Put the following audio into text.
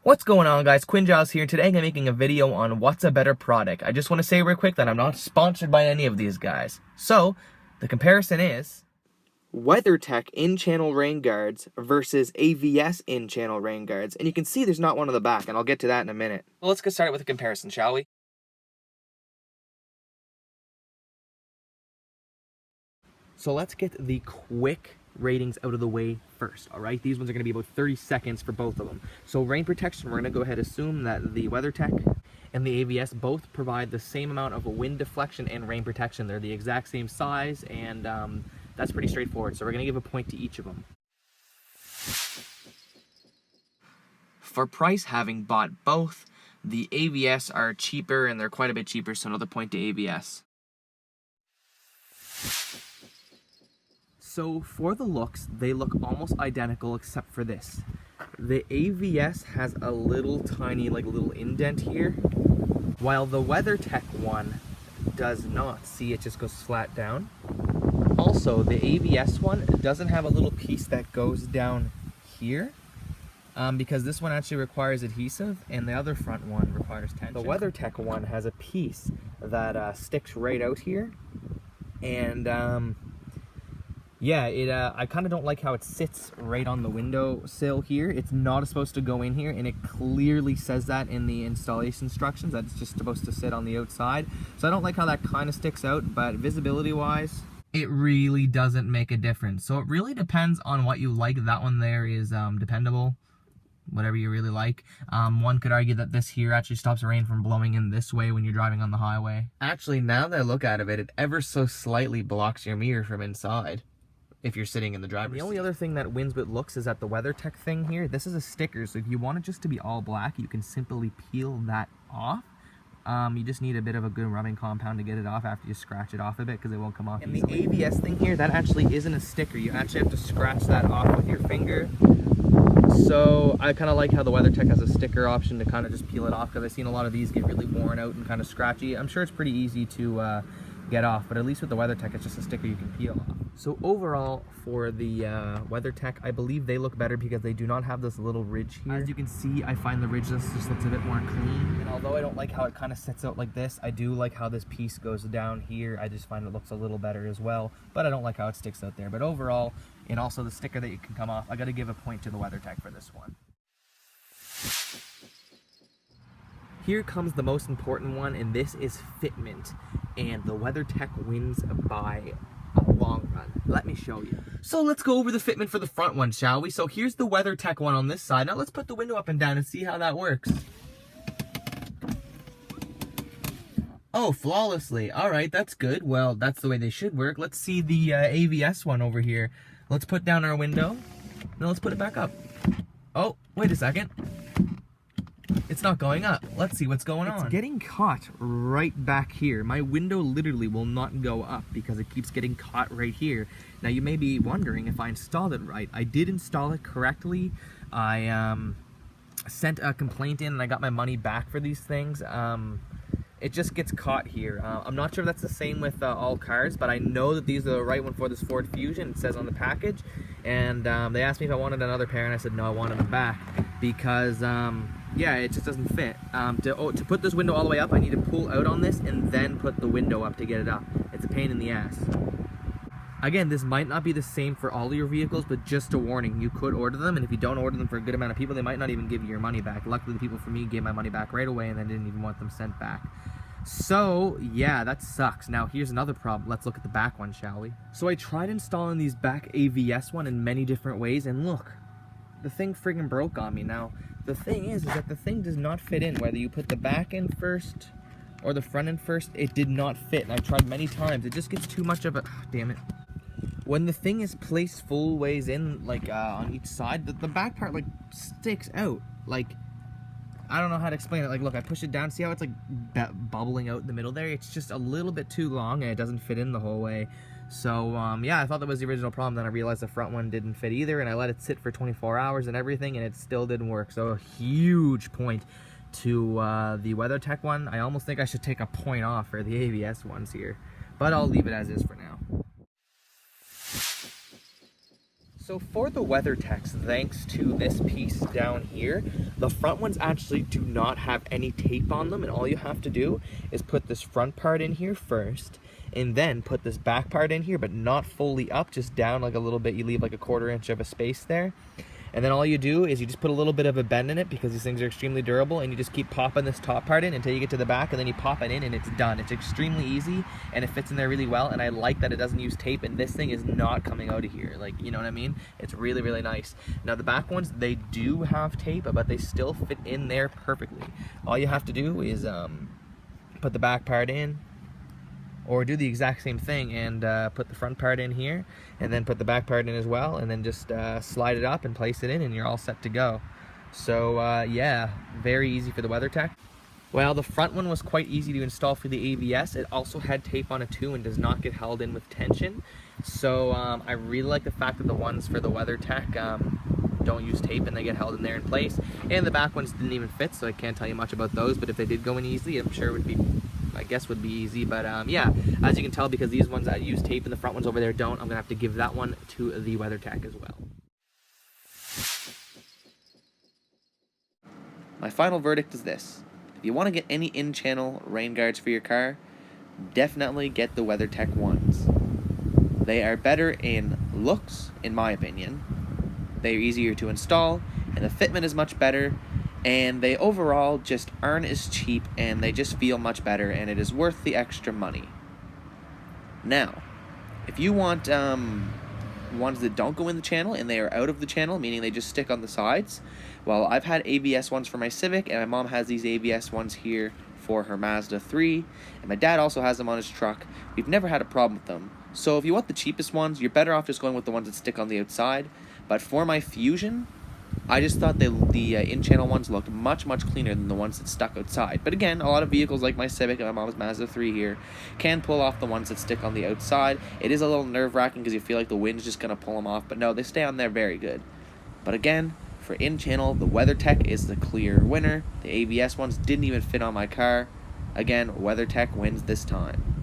What's going on, guys? Quinn Giles here. Today I'm making a video on what's a better product. I just want to say real quick that I'm not sponsored by any of these guys. So, the comparison is WeatherTech in-channel rain guards versus AVS in-channel rain guards. And you can see there's not one on the back, and I'll get to that in a minute. Well, let's get started with a comparison, shall we? So let's get the quick ratings out of the way first, all right? These ones are going to be about 30 seconds for both of them. So rain protection, we're going to go ahead and assume that the WeatherTech and the AVS both provide the same amount of wind deflection and rain protection. They're the exact same size, and that's pretty straightforward. So we're going to give a point to each of them. For price, having bought both, the AVS are cheaper, and they're quite a bit cheaper, so another point to AVS. So for the looks, they look almost identical except for this. The AVS has a little tiny, little indent here, while the WeatherTech one does not. See, it just goes flat down. Also, the AVS one doesn't have a little piece that goes down here, because this one actually requires adhesive, and the other front one requires tension. The WeatherTech one has a piece that sticks right out here, and yeah, I kind of don't like how it sits right on the windowsill here. It's not supposed to go in here, and it clearly says that in the installation instructions, that it's just supposed to sit on the outside. So I don't like how that kind of sticks out, but visibility-wise, it really doesn't make a difference. So it really depends on what you like. That one there is dependable, whatever you really like. One could argue that this here actually stops rain from blowing in this way when you're driving on the highway. Actually, now that I look at it ever so slightly blocks your mirror from inside if you're sitting in the driver's seat. The only other thing that wins with looks is that the WeatherTech thing here, this is a sticker, so if you want it just to be all black, you can simply peel that off. You just need a bit of a good rubbing compound to get it off after you scratch it off a bit, because it won't come off easily. And the AVS thing here, that actually isn't a sticker. You actually have to scratch that off with your finger. So I kind of like how the WeatherTech has a sticker option to kind of just peel it off, because I've seen a lot of these get really worn out and kind of scratchy. I'm sure it's pretty easy to get off, but at least with the WeatherTech, it's just a sticker you can peel off. So overall, for the WeatherTech, I believe they look better because they do not have this little ridge here. As you can see, I find the ridge just looks a bit more clean. And although I don't like how it kind of sits out like this, I do like how this piece goes down here. I just find it looks a little better as well, but I don't like how it sticks out there. But overall, and also the sticker that you can come off, I gotta give a point to the WeatherTech for this one. Here comes the most important one, and this is Fitment, and the WeatherTech wins by a long run. Let me show you. So let's go over the Fitment for the front one, shall we? So here's the WeatherTech one on this side. Now let's put the window up and down and see how that works. Oh, flawlessly. All right, that's good. Well, that's the way they should work. Let's see the AVS one over here. Let's put down our window. Now let's put it back up. Oh, wait a second. It's not going up. Let's see what's going on. It's getting caught right back here. My window literally will not go up because it keeps getting caught right here. Now you may be wondering if I installed it right. I did install it correctly. I sent a complaint in and I got my money back for these things. It just gets caught here. I'm not sure if that's the same with all cars, but I know that these are the right one for this Ford Fusion. It says on the package. And they asked me if I wanted another pair, and I said no, I wanted them back because yeah, it just doesn't fit. To put this window all the way up, I need to pull out on this and then put the window up to get it up. It's a pain in the ass. Again, this might not be the same for all of your vehicles, but just a warning, you could order them, and if you don't order them for a good amount of people, they might not even give you your money back. Luckily, the people for me gave my money back right away, and I didn't even want them sent back. So, yeah, that sucks. Now, here's another problem. Let's look at the back one, shall we? So I tried installing these back AVS one in many different ways, and look, the thing friggin' broke on me. Now, the thing is that the thing does not fit in. Whether you put the back in first or the front end first, it did not fit, and I tried many times. It just gets too much of a... damn it. When the thing is placed full ways in, on each side, the back part, sticks out. I don't know how to explain it. Look, I push it down. See how it's, bubbling out in the middle there? It's just a little bit too long, and it doesn't fit in the whole way. So, yeah, I thought that was the original problem. Then I realized the front one didn't fit either, and I let it sit for 24 hours and everything, and it still didn't work. So, a huge point to the WeatherTech one. I almost think I should take a point off for the AVS ones here. But I'll leave it as is for now. So for the WeatherTechs, thanks to this piece down here, the front ones actually do not have any tape on them, and all you have to do is put this front part in here first, and then put this back part in here, but not fully up, just down like a little bit. You leave like a 1/4 inch of a space there. And then all you do is you just put a little bit of a bend in it, because these things are extremely durable, and you just keep popping this top part in until you get to the back, and then you pop it in and it's done. It's extremely easy and it fits in there really well, and I like that it doesn't use tape, and this thing is not coming out of here. Like, you know what I mean? It's really, really nice. Now the back ones, they do have tape, but they still fit in there perfectly. All you have to do is put the back part in, or do the exact same thing and put the front part in here, and then put the back part in as well, and then just slide it up and place it in, and you're all set to go. So yeah, very easy for the WeatherTech. Well, the front one was quite easy to install for the AVS. It also had tape on it too and does not get held in with tension. So I really like the fact that the ones for the WeatherTech don't use tape and they get held in there in place. And the back ones didn't even fit, so I can't tell you much about those, but if they did go in easily, I'm sure it would be, I guess would be easy. But yeah, as you can tell, because these ones that use tape and the front ones over there don't, I'm gonna have to give that one to the WeatherTech as well. My final verdict is this: if you want to get any in-channel rain guards for your car, definitely get the WeatherTech ones. They are better in looks, in my opinion. They're easier to install, and the fitment is much better, and they overall just aren't as cheap, and they just feel much better, and it is worth the extra money. Now, if you want ones that don't go in the channel and they are out of the channel, meaning they just stick on the sides, well, I've had AVS ones for my Civic, and my mom has these AVS ones here for her Mazda 3, and my dad also has them on his truck. We've never had a problem with them. So if you want the cheapest ones, you're better off just going with the ones that stick on the outside. But for my Fusion, I just thought the in-channel ones looked much, much cleaner than the ones that stuck outside. But again, a lot of vehicles like my Civic and my mom's Mazda 3 here can pull off the ones that stick on the outside. It is a little nerve-wracking because you feel like the wind's just going to pull them off. But no, they stay on there very good. But again, for in-channel, the WeatherTech is the clear winner. The AVS ones didn't even fit on my car. Again, WeatherTech wins this time.